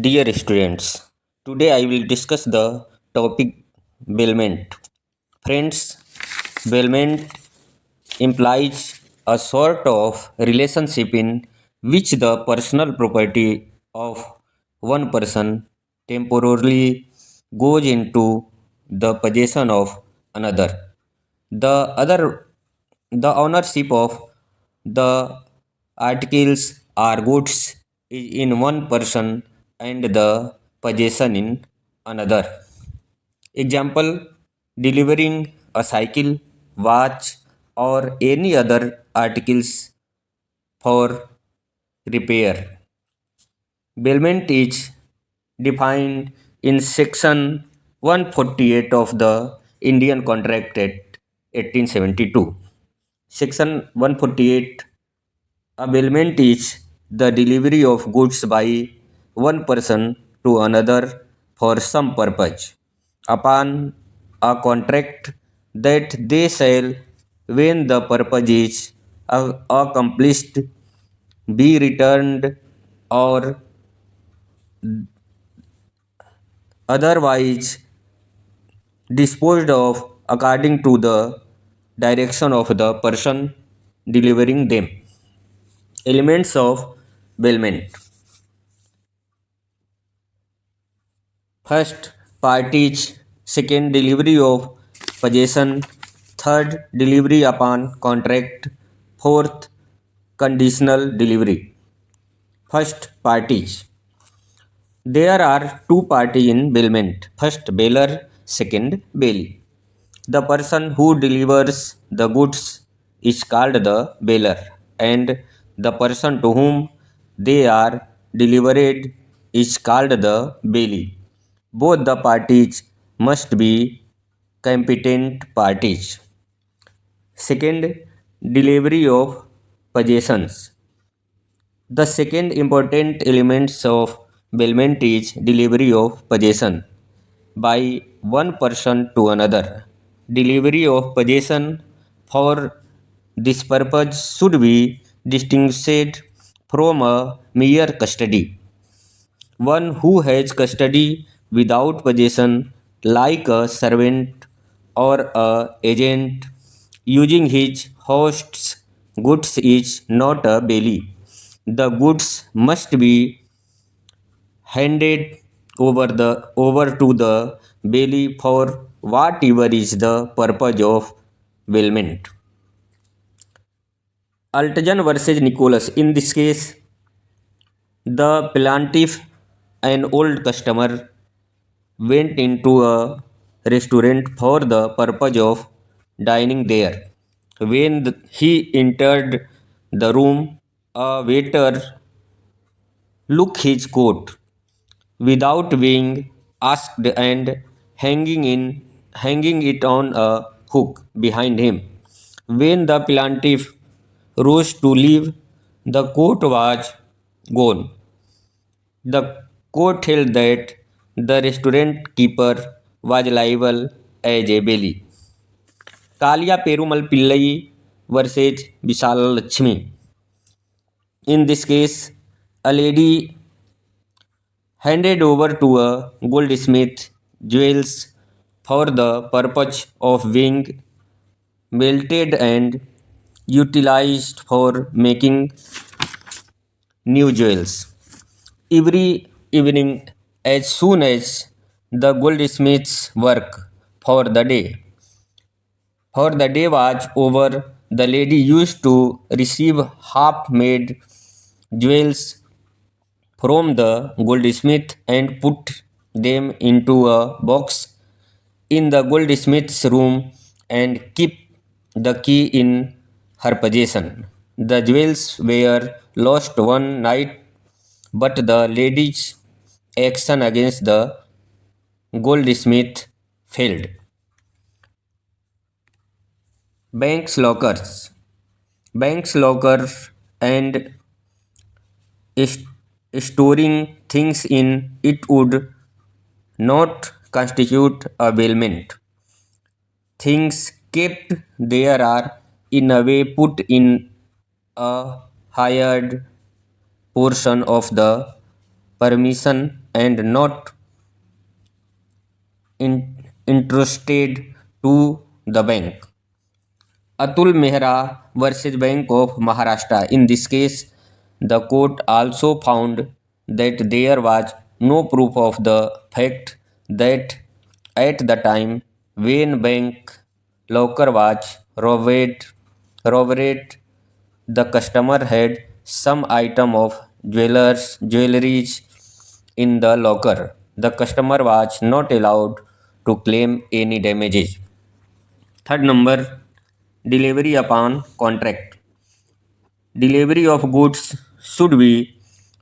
Dear students, today I will discuss the topic bailment. Friends, bailment implies a sort of relationship in which the personal property of one person temporarily goes into the possession of another. The other, the ownership of the articles or goods is in one person and the possession in another. Example, delivering a cycle, watch, or any other articles for repair. Bailment is defined in section 148 of the Indian Contract Act 1872. Section 148, a bailment is the delivery of goods by one person to another for some purpose upon a contract that they shall, when the purpose is accomplished, be returned or otherwise disposed of according to the direction of the person delivering them. Elements of bailment. First, parties. Second, delivery of possession. Third, delivery upon contract. Fourth, conditional delivery. First, parties. There are two parties in bailment. First, bailer. Second, bailee. The person who delivers the goods is called the bailer, and the person to whom they are delivered is called the bailee. Both the parties must be competent parties. Second, delivery of possessions. The second important element of bailment is delivery of possession by one person to another. Delivery of possession for this purpose should be distinguished from a mere custody. One who has custody without possession, like a servant or a agent using his host's goods, is not a bailee. The goods must be handed over to the bailee for whatever is the purpose of bailment. Altajan versus Nicholas. In this case, the plaintiff, an old customer, went into a restaurant for the purpose of dining there. When he entered the room, a waiter took his coat without being asked and hanging it on a hook behind him. When the plaintiff rose to leave, the coat was gone. The court held that the restaurant keeper was liable as a bailee. Kalia Perumal Pillai versus Visala Lakshmi. In this case, a lady handed over to a goldsmith jewels for the purpose of being melted and utilized for making new jewels. Every evening, as soon as the goldsmith's work for the day was over, the lady used to receive half-made jewels from the goldsmith and put them into a box in the goldsmith's room and keep the key in her possession. The jewels were lost one night, but the lady's action against the goldsmith failed. Banks lockers. Banks lockers and st- storing things in it would not constitute a bailment. Things kept there are in a way put in a hired portion of the permission and not entrusted to the bank. Atul Mehra versus Bank of Maharashtra. In this case, the court also found that there was no proof of the fact that at the time when bank locker was robbed, the customer had some item of jewelries in the locker. The customer was not allowed to claim any damages. Third number, delivery upon contract. Delivery of goods should be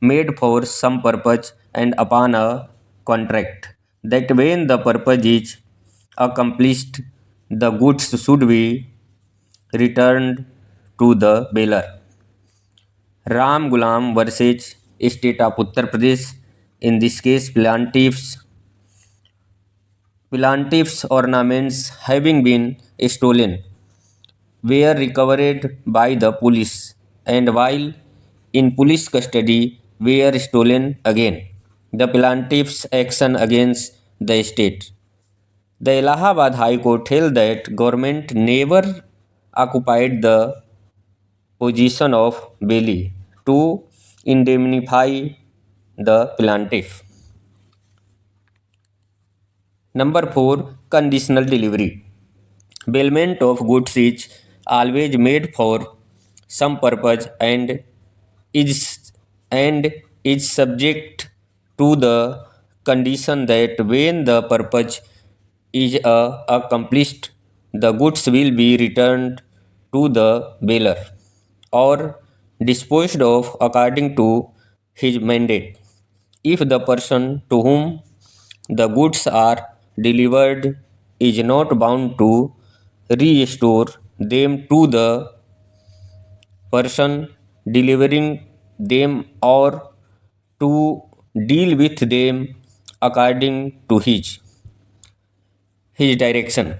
made for some purpose and upon a contract. That when the purpose is accomplished, the goods should be returned to the bearer. Ram Gulam versus State of Uttar Pradesh. In this case, plaintiff's ornaments having been stolen were recovered by the police and while in police custody were stolen again. The plaintiff's action against the state. The Allahabad High Court held that government never occupied the position of bailey to indemnify the plaintiff. Number 4, conditional delivery. Bailment of goods is always made for some purpose is and is subject to the condition that when the purpose is accomplished, the goods will be returned to the bearer or disposed of according to his mandate. If the person to whom the goods are delivered is not bound to restore them to the person delivering them or to deal with them according to his direction,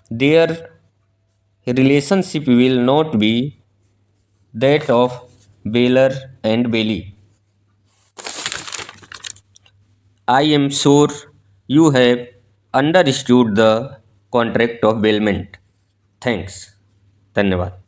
their relationship will not be that of bailor and bailee. I am sure you have understood the contract of bailment. Thanks. धन्यवाद.